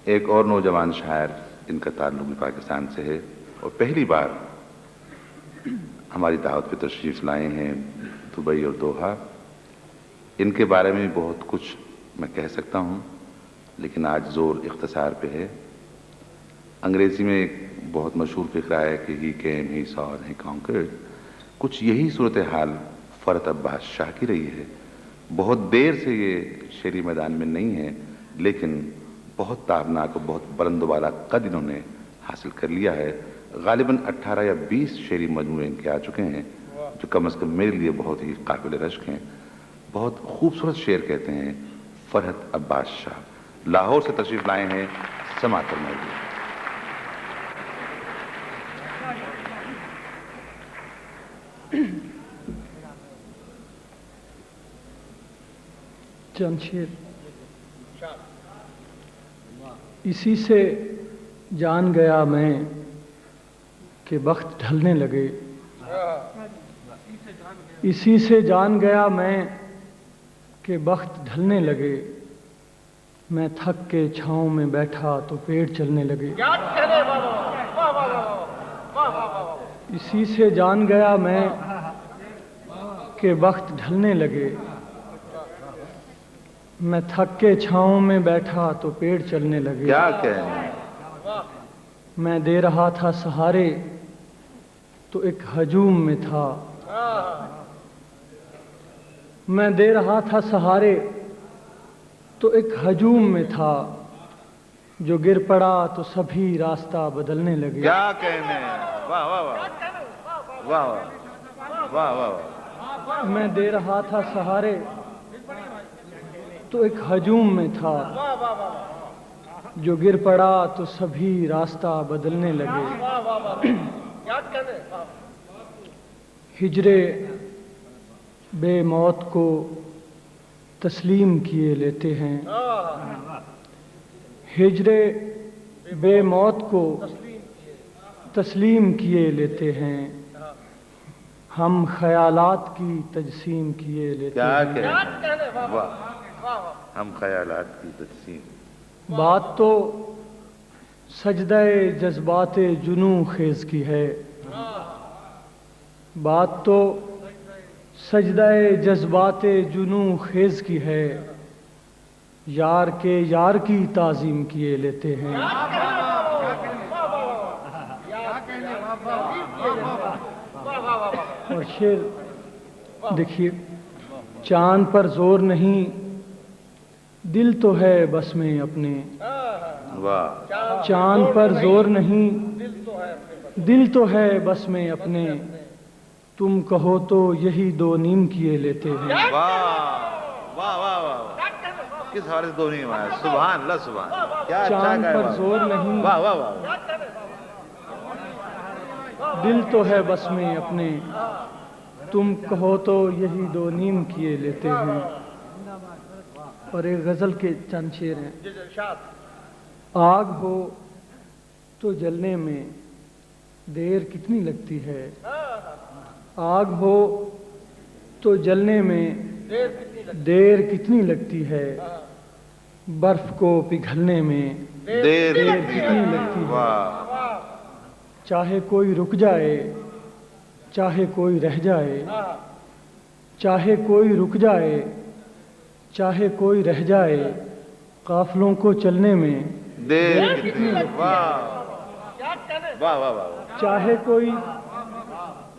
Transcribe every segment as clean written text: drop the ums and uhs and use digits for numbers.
ایک اور نوجوان شاعر جن کا تعلق بھی پاکستان سے ہے اور پہلی بار ہماری دعوت پہ تشریف لائے ہیں دبئی اور دوحہ، ان کے بارے میں بہت کچھ میں کہہ سکتا ہوں، لیکن آج زور اختصار پہ ہے۔ انگریزی میں ایک بہت مشہور فقرہ ہے کہ he came, he so, he conquered. کچھ یہی صورتحال فرحت عباس شاہ کی رہی ہے۔ بہت دیر سے یہ شعری میدان میں نہیں ہے، لیکن بہت تابناک اور بہت بلند و بالا قد انہوں نے حاصل کر لیا ہے۔ غالباً 18 یا 20 شعری مجموعے ان کے آ چکے ہیں، جو کم از کم میرے لیے بہت ہی قابل رشک ہیں۔ بہت خوبصورت شعر کہتے ہیں فرحت عباس شاہ، لاہور سے تشریف لائے ہیں، سماعت فرمائیے۔ چند شعر۔ اسی سے جان گیا میں کہ وقت ڈھلنے لگے، اسی سے جان گیا میں کہ وقت ڈھلنے لگے، میں تھک کے چھاؤں میں بیٹھا تو پیڑ چلنے لگے۔ اسی سے جان گیا میں کہ وقت ڈھلنے لگے، میں تھک کے چھاؤں میں بیٹھا تو پیڑ چلنے لگے۔ کیا کہنے؟ میں دے رہا تھا سہارے تو ایک ہجوم میں تھا، میں دے رہا تھا سہارے تو ایک ہجوم میں تھا، جو گر پڑا تو سبھی راستہ بدلنے لگے۔ کیا کہنے؟ واہ واہ واہ واہ واہ واہ واہ۔ میں دے رہا تھا سہارے تو ایک ہجوم میں تھا، جو گر پڑا تو سبھی راستہ بدلنے لگے۔ ہجرے بے موت کو تسلیم کیے لیتے ہیں، ہجرے بے موت کو تسلیم کیے لیتے ہیں، ہم خیالات کی تجسیم کیے لیتے ہیں۔ کیا کہنے؟ واہ، ہم خیالات کی تجسیم۔ بات تو سجدہ جذبات جنوں خیز کی ہے، بات تو سجدہ جذبات جنوں خیز کی ہے، یار کے یار کی تعظیم کیے لیتے ہیں۔ اور شعر دیکھیے، چاند پر زور نہیں دل تو ہے بس میں اپنے، واہ، چاند پر زور نہیں دل تو ہے بس میں اپنے، تم کہو تو یہی دو نیم کیے لیتے ہیں۔ واہ واہ واہ واہ، کس حوالے سے دو نہیں ہوا ہے؟ سبحان اللہ، سبحان اللہ، کیا اچھا چاند کہا ہے، پر واہ زور نہیں واہ واہ واہ۔ دل تو ہے بس میں اپنے، تم کہو تو یہی دو نیم کیے لیتے ہیں۔ اور ایک غزل کے چند شعر ہیں۔ آگ ہو تو جلنے میں دیر کتنی لگتی ہے، آگ ہو تو جلنے میں دیر کتنی لگتی ہے، برف کو پگھلنے میں دیر کتنی لگتی ہے، واہ، چاہے کوئی رک جائے چاہے کوئی رہ جائے، چاہے کوئی رک جائے چاہے کوئی رہ جائے، قافلوں کو چلنے میں دیر کتنی لگتی ہے، واہ واہ واہ واہ،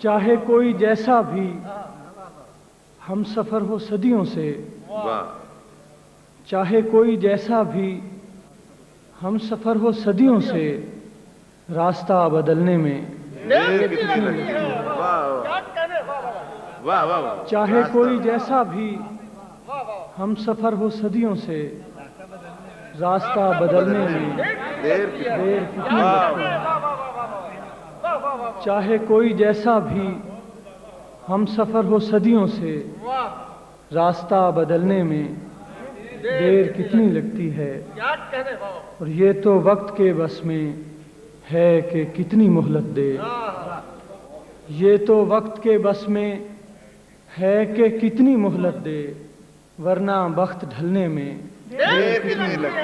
چاہے کوئی جیسا بھی ہم سفر ہو صدیوں سے، واہ، چاہے کوئی جیسا بھی ہم سفر ہو صدیوں سے، راستہ بدلنے میں دیر کتنی لگتی ہے، واہ واہ واہ واہ، چاہے کوئی جیسا بھی ہم سفر ہو صدیوں سے، راستہ بدلنے میں دیر دیر کتنی لگتی ہے، چاہے کوئی جیسا بھی ہم سفر ہو صدیوں سے، راستہ بدلنے میں دیر کتنی لگتی ہے۔ اور یہ تو وقت کے بس میں ہے کہ کتنی مہلت دے، یہ تو وقت کے بس میں ہے کہ کتنی مہلت دے، ورنہ وقت ڈھلنے میں دیر کتنی لگتی ہے،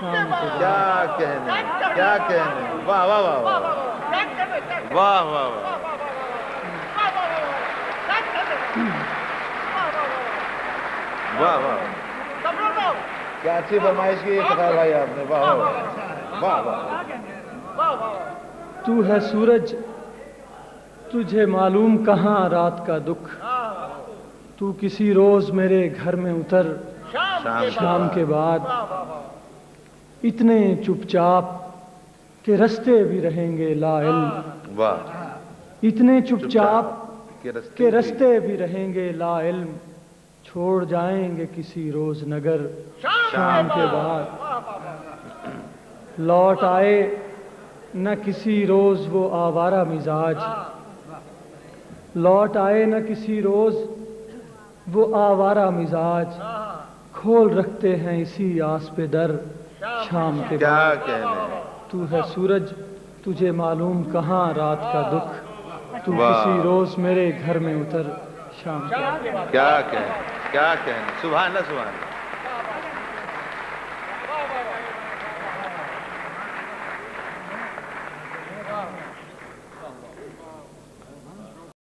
شام کے بعد۔ کیا کہنے، کیا کہنے، واہ واہ واہ واہ واہ واہ واہ، واہ واہ، کیا اچھی فرمائش کی فخر بھائی آپ نے، واہ واہ واہ واہ واہ۔ تو ہے سورج، تجھے معلوم کہاں رات کا دکھ، تو کسی روز میرے گھر میں اتر شام کے بعد، اتنے چپ چاپ کہ رستے بھی رہیں گے لا علم، واہ، اتنے چپ چاپ کہ کہ رستے بھی رہیں گے لا علم، چھوڑ جائیں گے کسی روز نگر شام کے بعد، لوٹ آئے نہ کسی روز وہ آوارہ مزاج، لوٹ آئے نہ کسی روز وہ آوارہ مزاج، کھول رکھتے ہیں اسی آس پہ در شام کے بعد۔ کیا کہنے، تو ہے سورج، تجھے معلوم کہاں رات کا دکھ، تو واہ۔ کسی روز میرے گھر میں اتر شام کے بعد۔ کیا کہنے، کیا کہنے، سبحان اللہ سبحان اللہ۔